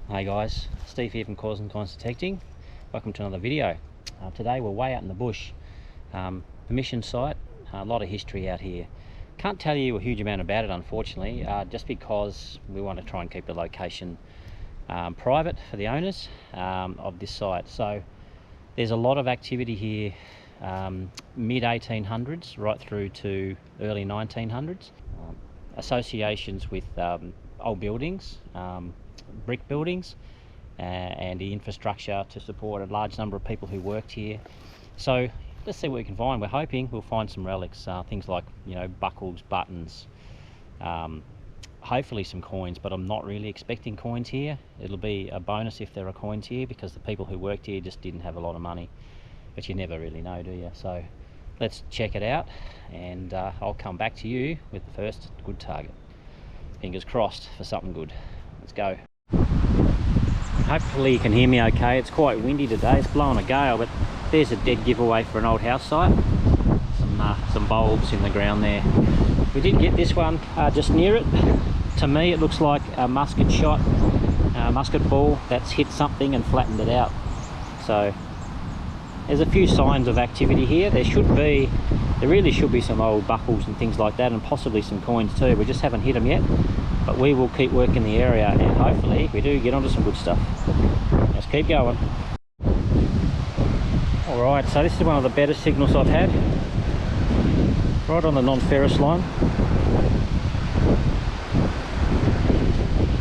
Hey guys, Steve here from Cause and Kinds Detecting. Welcome to another video. Today we're way out in the bush. Permission site, a lot of history out here. Can't tell you a huge amount about it unfortunately, just because we want to try and keep the location private for the owners of this site. So there's a lot of activity here, mid 1800s right through to early 1900s. Associations with old buildings, brick buildings, and the infrastructure to support a large number of people who worked here. So let's see what we can find. We're hoping we'll find some relics, things like, you know, buckles, buttons, hopefully some coins, but I'm not really expecting coins here. It'll be a bonus if there are coins here, because the people who worked here just didn't have a lot of money, but you never really know, do you? So let's check it out, and I'll come back to you with the first good target. Fingers crossed for something good. Let's go. Hopefully you can hear me okay. It's quite windy today, it's blowing a gale, but there's a dead giveaway for an old house site. Some bulbs in the ground there. We did get this one just near it. To me it looks like a musket shot, a musket ball that's hit something and flattened it out. So there's a few signs of activity here. There really should be some old buckles and things like that, and possibly some coins too. We just haven't hit them yet, but we will keep working the area, and hopefully we do get onto some good stuff. Let's keep going. Alright, so this is one of the better signals I've had. Right on the non-ferrous line.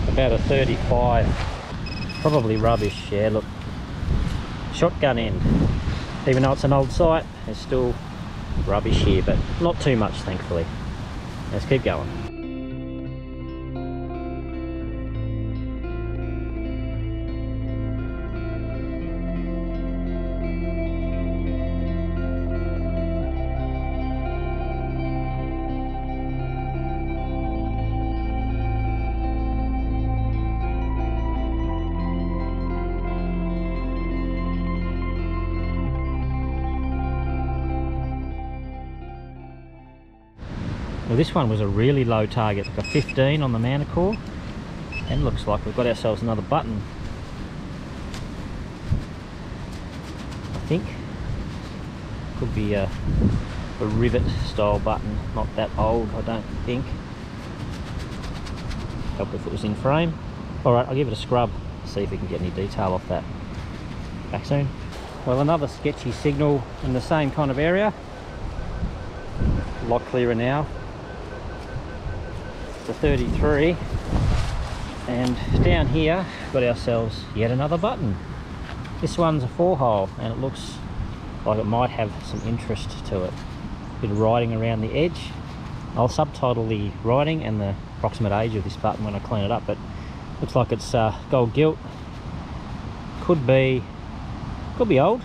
About a 35. Probably rubbish, yeah, look. Shotgun end. Even though it's an old site, there's still rubbish here, but not too much thankfully. Let's keep going. Well, this one was a really low target, like a 15 on the Manticore, and looks like we've got ourselves another button. I think could be a rivet style button, not that old I don't think. Help if it was in frame. Alright, I'll give it a scrub, see if we can get any detail off that. Back soon. Well, another sketchy signal in the same kind of area. A lot clearer now. The 33, and down here got ourselves yet another button. This one's a 4-hole, and it looks like it might have some interest to it. A bit of writing around the edge. I'll subtitle the writing and the approximate age of this button when I clean it up, but looks like it's gold gilt. Could be old.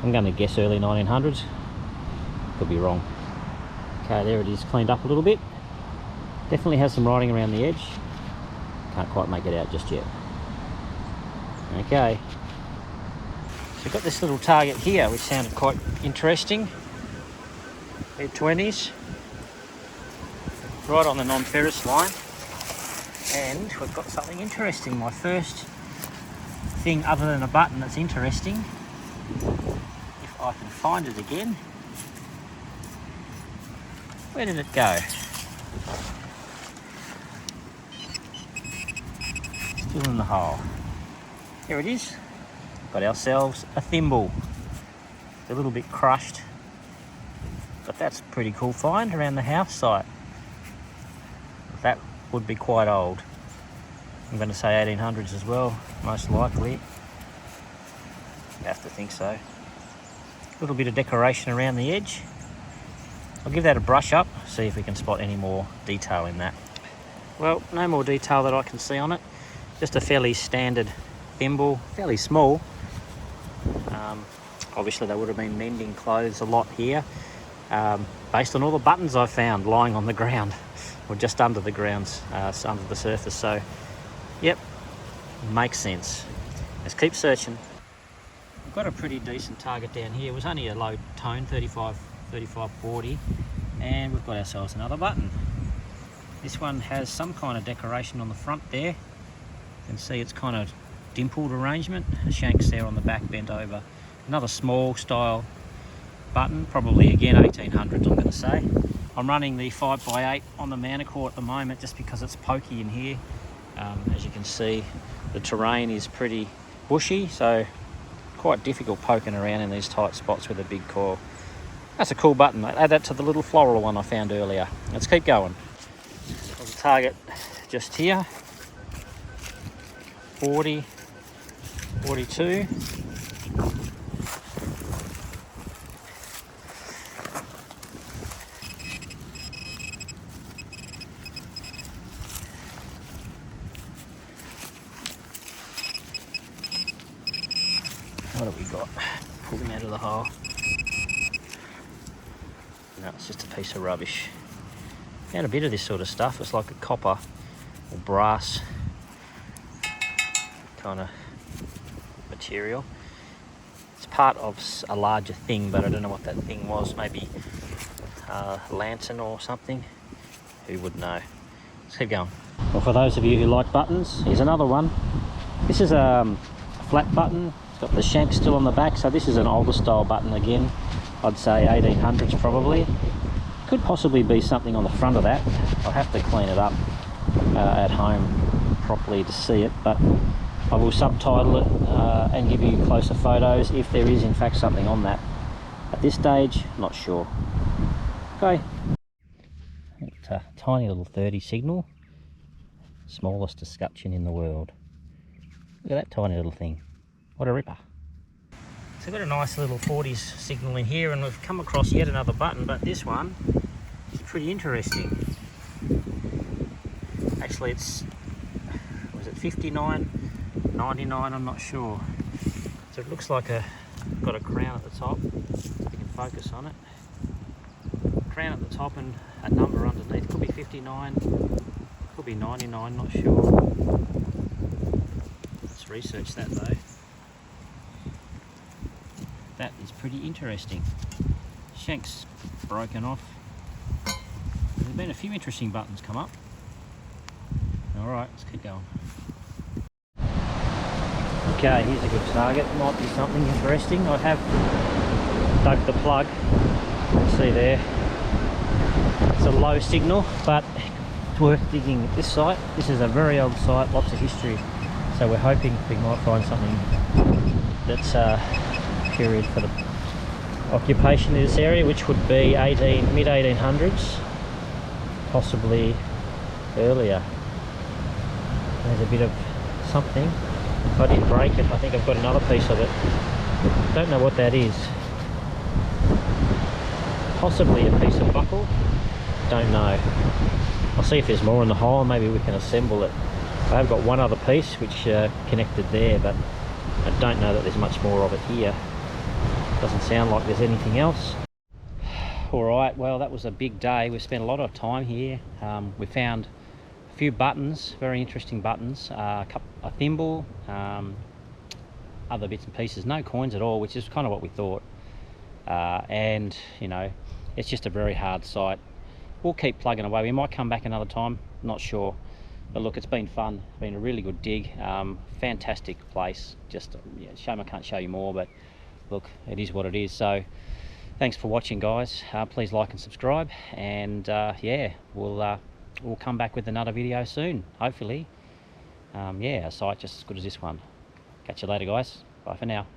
I'm going to guess early 1900s. Could be wrong. Okay, there it is, cleaned up a little bit. Definitely has some writing around the edge. Can't quite make it out just yet. Okay. So we've got this little target here, which sounded quite interesting. Mid-20s. Right on the non-ferrous line. And we've got something interesting. My first thing other than a button that's interesting. If I can find it again. Where did it go? Still in the hole. Here it is. Got ourselves a thimble. It's a little bit crushed, but that's a pretty cool find around the house site. That would be quite old. I'm going to say 1800s as well, most likely. You have to think so. A little bit of decoration around the edge. I'll give that a brush up, see if we can spot any more detail in that. Well, no more detail that I can see on it. Just a fairly standard thimble, fairly small. Obviously they would have been mending clothes a lot here, based on all the buttons I've found lying on the ground, or just under the grounds, under the surface. So, yep, makes sense. Let's keep searching. We've got a pretty decent target down here. It was only a low tone, 35, 40, and we've got ourselves another button. This one has some kind of decoration on the front there. can see it's kind of dimpled arrangement. The shank's there on the back, bent over. Another small style button, probably again 1800s I'm going to say. I'm running the 5x8 on the Manticore at the moment just because it's pokey in here. As you can see, the terrain is pretty bushy, so quite difficult poking around in these tight spots with a big coil. That's a cool button, mate. Add that to the little floral one I found earlier. Let's keep going. There's a target just here. 40, 42. What have we got? Pull him out of the hole. No, it's just a piece of rubbish. Found a bit of this sort of stuff. It's like a copper or brass kind of material. It's part of a larger thing, but I don't know what that thing was. Maybe a lantern or something. Who would know? Let's keep going. Well, for those of you who like buttons, here's another one. This is a flat button. Got the shank still on the back, so this is an older style button again. I'd say 1800s probably. Could possibly be something on the front of that. I'll have to clean it up at home properly to see it, but I will subtitle it and give you closer photos if there is in fact something on that. At this stage, not sure. Okay. It's a tiny little 30 signal. Smallest escutcheon in the world. Look at that tiny little thing. What a ripper. So we've got a nice little 40s signal in here, and we've come across yet another button, but this one is pretty interesting. Actually it's, was it 59, 99, I'm not sure. So it looks like got a crown at the top, if you can focus on it. Crown at the top and a number underneath, could be 59, could be 99, not sure. Let's research that though. That is pretty interesting. Shank's broken off. There's been a few interesting buttons come up. Alright, let's keep going. Okay, here's a good target. Might be something interesting. I have dug the plug. You can see there. It's a low signal, but it's worth digging at this site. This is a very old site, lots of history. So we're hoping we might find something that's period for the occupation of this area, which would be mid 1800s, possibly earlier. There's a bit of something. If I didn't break it, I think I've got another piece of it. Don't know what that is. Possibly a piece of buckle. Don't know. I'll see if there's more in the hole. Maybe we can assemble it. I have got one other piece which connected there, but I don't know that there's much more of it here. Doesn't sound like there's anything else. Alright, well that was a big day. We spent a lot of time here. We found a few buttons, very interesting buttons, a thimble, other bits and pieces, no coins at all, which is kind of what we thought. And you know, it's just a very hard site. We'll keep plugging away. We might come back another time, not sure. But look, it's been fun. It's been a really good dig. Fantastic place. Just yeah, shame I can't show you more, but look, it is what it is. So thanks for watching, guys. Please like and subscribe, and yeah, we'll come back with another video soon, hopefully. Yeah, a site just as good as this one. Catch you later, guys. Bye for now.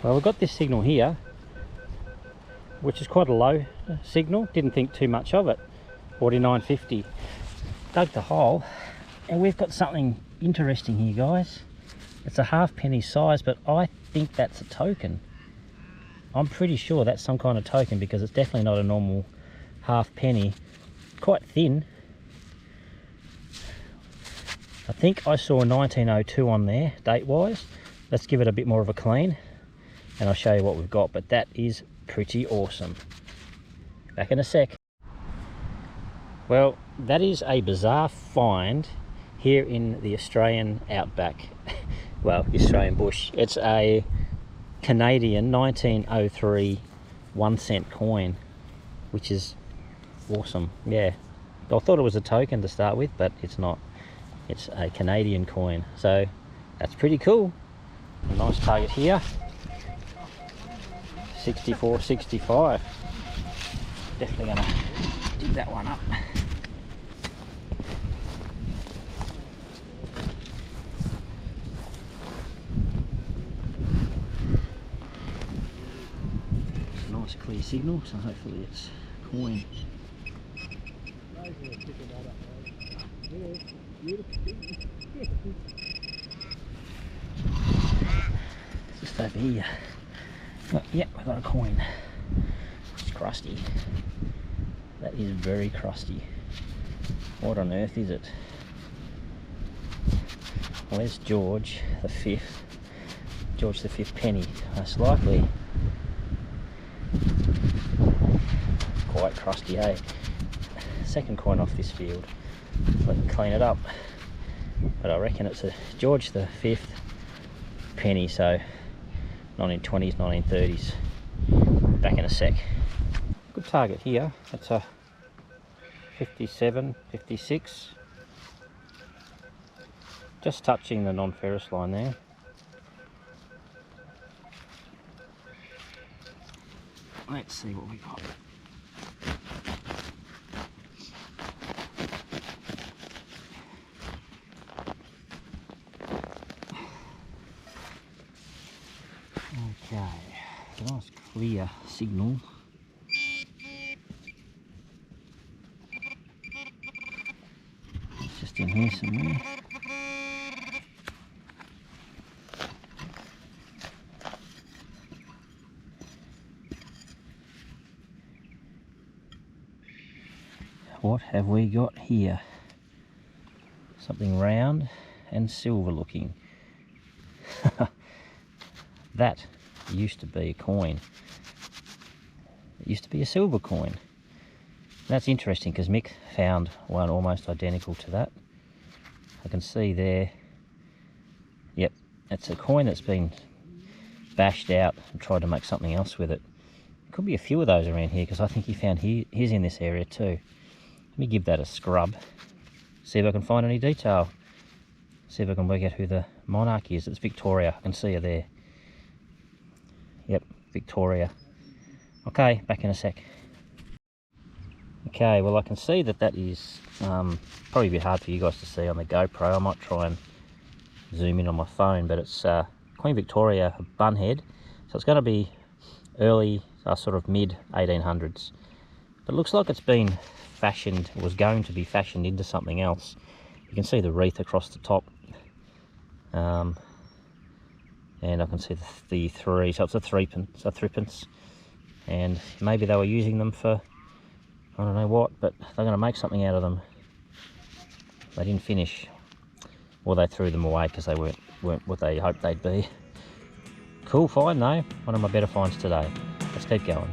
Well, we've got this signal here, which is quite a low signal. Didn't think too much of it. 49.50. Dug the hole, and we've got something interesting here, guys. It's a halfpenny size, but I think that's a token. I'm pretty sure that's some kind of token, because it's definitely not a normal halfpenny. Quite thin. I think I saw 1902 on there, date-wise. Let's give it a bit more of a clean, and I'll show you what we've got. But that is pretty awesome. Back in a sec. Well, that is a bizarre find here in the Australian outback. Well, the Australian bush. It's a Canadian 1903 1-cent coin, which is awesome. Yeah, I thought it was a token to start with, but it's not. It's a Canadian coin, so that's pretty cool. A nice target here. 64.65. Definitely gonna dig that one up. It's a nice clear signal, so hopefully it's a coin. Just over here. Oh, yeah, we got a coin. It's crusty. That is very crusty. What on earth is it? Where's George the Fifth? George the Fifth penny, most likely. Quite crusty, eh? Second coin off this field. Let me clean it up. But I reckon it's a George the Fifth penny, so 1920s, 1930s. Back in a sec. Good target here. It's a 57, 56. Just touching the non-ferrous line there. Let's see what we got. Okay, nice clear signal. It's just in here somewhere. What have we got here? Something round and silver looking. That used to be a coin. It used to be a silver coin. That's interesting because Mick found one almost identical to that. I can see there. Yep, it's a coin that's been bashed out and tried to make something else with it. Could be a few of those around here because I think he found his in this area too. Let me give that a scrub. See if I can find any detail. See if I can work out who the monarch is. It's Victoria. I can see her there. Yep, Victoria. Okay, back in a sec. Okay, well I can see that is probably a bit hard for you guys to see on the GoPro. I might try and zoom in on my phone, but it's Queen Victoria bunhead. So it's going to be early, sort of mid 1800s. But it looks like it's been fashioned, was going to be fashioned into something else. You can see the wreath across the top. And I can see the three, so it's a threepence, and maybe they were using them for, I don't know what, but they're going to make something out of them. They didn't finish, or they threw them away because they weren't what they hoped they'd be. Cool find though, one of my better finds today. Let's keep going.